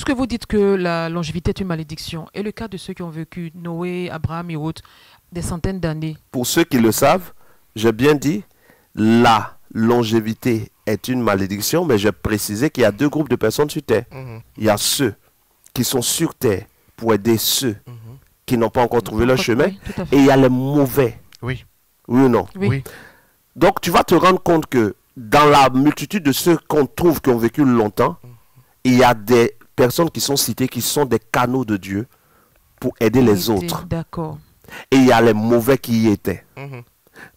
puisque vous dites que la longévité est une malédiction, et le cas de ceux qui ont vécu, Noé, Abraham et autres, des centaines d'années. Pour ceux qui le savent, j'ai bien dit, la longévité est une malédiction, mais j'ai précisé qu'il y a deux groupes de personnes sur Terre. Il y a ceux qui sont sur Terre pour aider ceux qui n'ont pas encore trouvé leur chemin, Oui, tout à fait. et il y a les mauvais. Oui. Oui ou non? Oui. Oui. Donc tu vas te rendre compte que dans la multitude de ceux qu'on trouve qui ont vécu longtemps, il y a des personnes qui sont citées qui sont des canaux de Dieu pour aider les autres. D'accord. Et il y a les mauvais qui y étaient.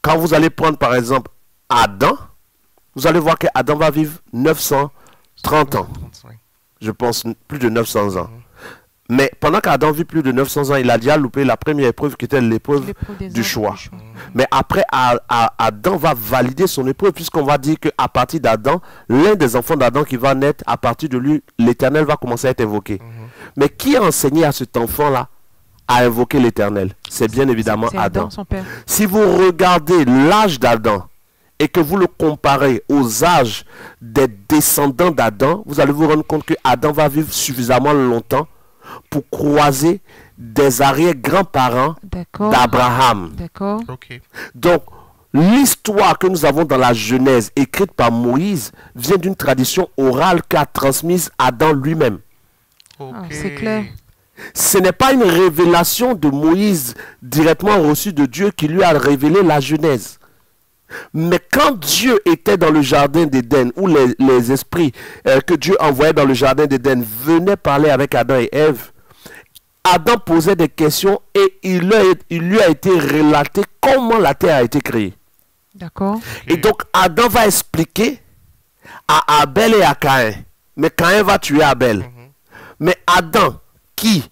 Quand vous allez prendre par exemple Adam, vous allez voir qu'Adam va vivre 930 ans. Je pense plus de 900 ans. Mais pendant qu'Adam vit plus de 900 ans, il a déjà loupé la première épreuve qui était l'épreuve du choix. Mais après, Adam va valider son épreuve puisqu'on va dire qu'à partir d'Adam, l'un des enfants d'Adam qui va naître, à partir de lui, l'Éternel va commencer à être invoqué. Mais qui a enseigné à cet enfant-là à invoquer l'Éternel? C'est bien évidemment C'est Adam. son père. Si vous regardez l'âge d'Adam et que vous le comparez aux âges des descendants d'Adam, vous allez vous rendre compte que Adam va vivre suffisamment longtemps pour croiser des arrière-grands-parents d'Abraham. D'accord. Ok. Donc, l'histoire que nous avons dans la Genèse, écrite par Moïse, vient d'une tradition orale qu'a transmise Adam lui-même. Ah, c'est clair. Ce n'est pas une révélation de Moïse directement reçue de Dieu qui lui a révélé la Genèse. Mais quand Dieu était dans le jardin d'Éden, où les esprits que Dieu envoyait dans le jardin d'Éden venaient parler avec Adam et Ève, Adam posait des questions et il lui a été relaté comment la terre a été créée. D'accord. Et donc Adam va expliquer à Abel et à Caïn. Mais Caïn va tuer Abel. Mais Adam, qui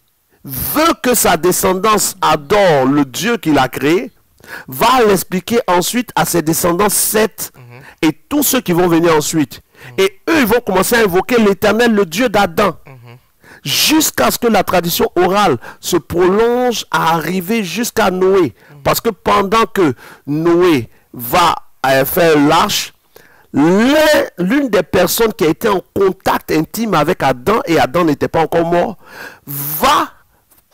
veut que sa descendance adore le Dieu qu'il a créé, va l'expliquer ensuite à ses descendants Seth et tous ceux qui vont venir ensuite. Et eux, ils vont commencer à invoquer l'Éternel, le Dieu d'Adam. Jusqu'à ce que la tradition orale se prolonge à arriver jusqu'à Noé. Parce que pendant que Noé va faire l'arche, l'une des personnes qui a été en contact intime avec Adam, et Adam n'était pas encore mort, va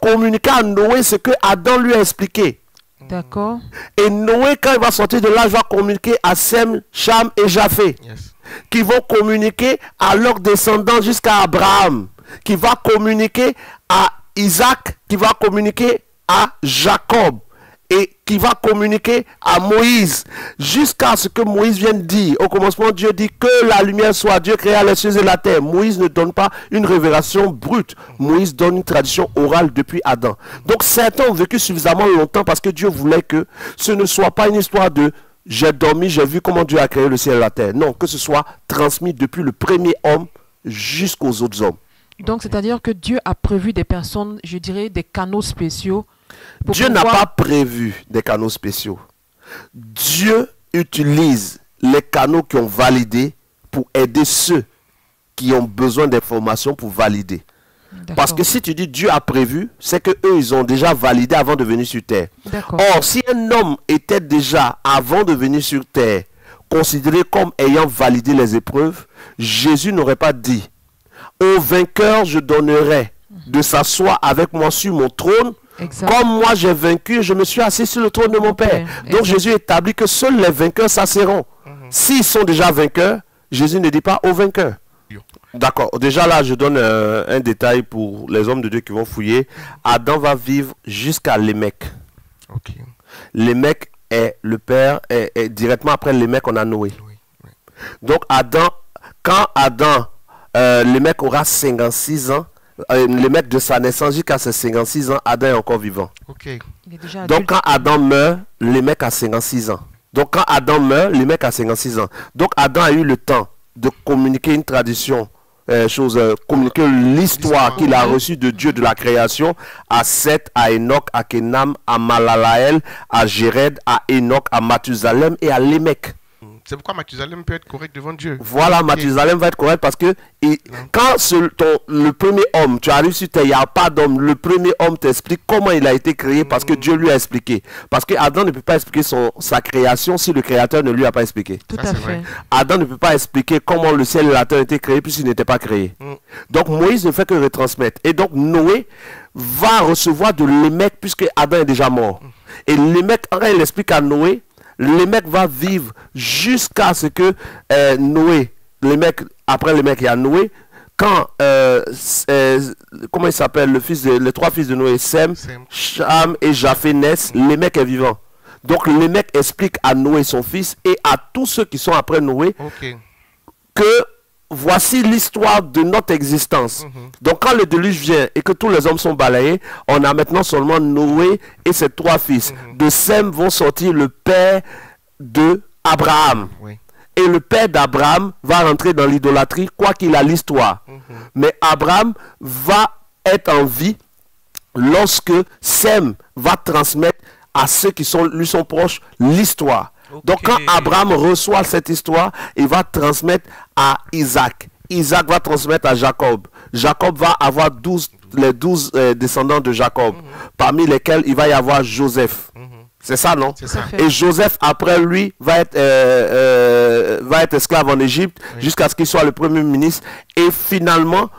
communiquer à Noé ce que Adam lui a expliqué. D'accord. Et Noé, quand il va sortir de là, va communiquer à Sem, Cham et Japheth, qui vont communiquer à leurs descendants jusqu'à Abraham, qui va communiquer à Isaac, qui va communiquer à Jacob, et qui va communiquer à Moïse, jusqu'à ce que Moïse vienne dire. Au commencement, Dieu dit que la lumière soit. Dieu créa les cieux et la terre. Moïse ne donne pas une révélation brute. Moïse donne une tradition orale depuis Adam. Donc certains ont vécu suffisamment longtemps parce que Dieu voulait que ce ne soit pas une histoire de « j'ai dormi, j'ai vu comment Dieu a créé le ciel et la terre ». Non, que ce soit transmis depuis le premier homme jusqu'aux autres hommes. Donc c'est-à-dire que Dieu a prévu des personnes, je dirais, des canaux spéciaux. Dieu n'a pas prévu des canaux spéciaux. Dieu utilise les canaux qui ont validé pour aider ceux qui ont besoin d'informations pour valider. Parce que si tu dis Dieu a prévu, c'est que eux ils ont déjà validé avant de venir sur terre. Or, si un homme était déjà, avant de venir sur terre, considéré comme ayant validé les épreuves, Jésus n'aurait pas dit « Au vainqueur, je donnerai de s'asseoir avec moi sur mon trône, comme moi j'ai vaincu, je me suis assis sur le trône de mon Père. » Donc Jésus établit que seuls les vainqueurs s'asseront. S'ils sont déjà vainqueurs, Jésus ne dit pas « aux vainqueurs ». D'accord. Déjà là, je donne un détail pour les hommes de Dieu qui vont fouiller. Adam va vivre jusqu'à Lémec. Lémec est le père, et directement après Lémec, on a Noé. Donc Adam, quand Adam, Lémec aura 56 ans, Lémec de sa naissance jusqu'à ses 56 ans, Adam est encore vivant. Donc quand Adam meurt, Lémec a 56 ans. Donc quand Adam meurt, Lémec a 56 ans. Donc Adam a eu le temps de communiquer une tradition, communiquer l'histoire qu'il a reçue de Dieu de la création à Seth, à Enoch, à Kenam, à Malalaël, à Jéred, à Enoch, à Mathusalem et à Lémec. C'est pourquoi Mathusalem peut être correct devant Dieu. Voilà, Mathusalem va être correct parce que quand le premier homme, tu arrives sur terre, il n'y a pas d'homme, le premier homme t'explique comment il a été créé parce que Dieu lui a expliqué. Parce que Adam ne peut pas expliquer sa création si le Créateur ne lui a pas expliqué. Tout Ça, à c'est fait. vrai. Adam ne peut pas expliquer comment le ciel et la terre ont été créés puisqu'il n'était pas créé. Donc Moïse ne fait que retransmettre. Et donc Noé va recevoir de l'émec puisque Adam est déjà mort. Et l'émec, quand il explique à Noé, l'émec va vivre jusqu'à ce que Noé, après l'émec il y a Noé, quand, comment il s'appelle, les trois fils de Noé, Sem, Sem. Cham et Japheth naissent, l'émec est vivant. Donc l'émec explique à Noé son fils et à tous ceux qui sont après Noé Ok. que voici l'histoire de notre existence. Donc quand le déluge vient et que tous les hommes sont balayés, on a maintenant seulement Noé et ses trois fils. De Sem vont sortir le père de Abraham. Oui. Et le père d'Abraham va rentrer dans l'idolâtrie, quoi qu'il a l'histoire. Mais Abraham va être en vie lorsque Sem va transmettre à ceux qui lui sont proches l'histoire. Donc quand Abraham reçoit cette histoire, il va transmettre à Isaac. Isaac va transmettre à Jacob. Jacob va avoir les 12 descendants de Jacob, parmi lesquels il va y avoir Joseph. C'est ça, non? C'est ça. Et Joseph, après lui, va être esclave en Égypte jusqu'à ce qu'il soit le premier ministre. Et finalement,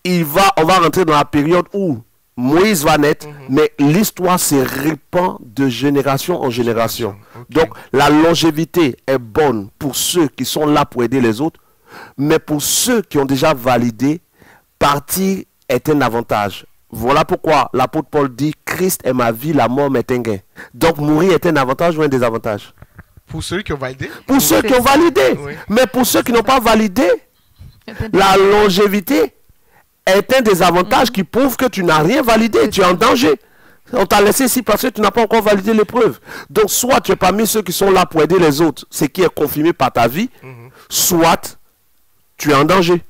on va rentrer dans la période où Moïse va naître, mais l'histoire se répand de génération en génération. Donc, la longévité est bonne pour ceux qui sont là pour aider les autres, mais pour ceux qui ont déjà validé, partir est un avantage. Voilà pourquoi l'apôtre Paul dit « Christ est ma vie, la mort m'est un gain ». Donc, mourir est un avantage ou un désavantage? Pour ceux qui ont validé. Pour ceux qui ont validé. Oui. Mais pour ceux qui n'ont pas validé, la longévité est un des avantages qui prouve que tu n'as rien validé, tu es en danger. On t'a laissé ici parce que tu n'as pas encore validé l'épreuve. Donc soit tu es parmi ceux qui sont là pour aider les autres, ce qui est confirmé par ta vie, soit tu es en danger.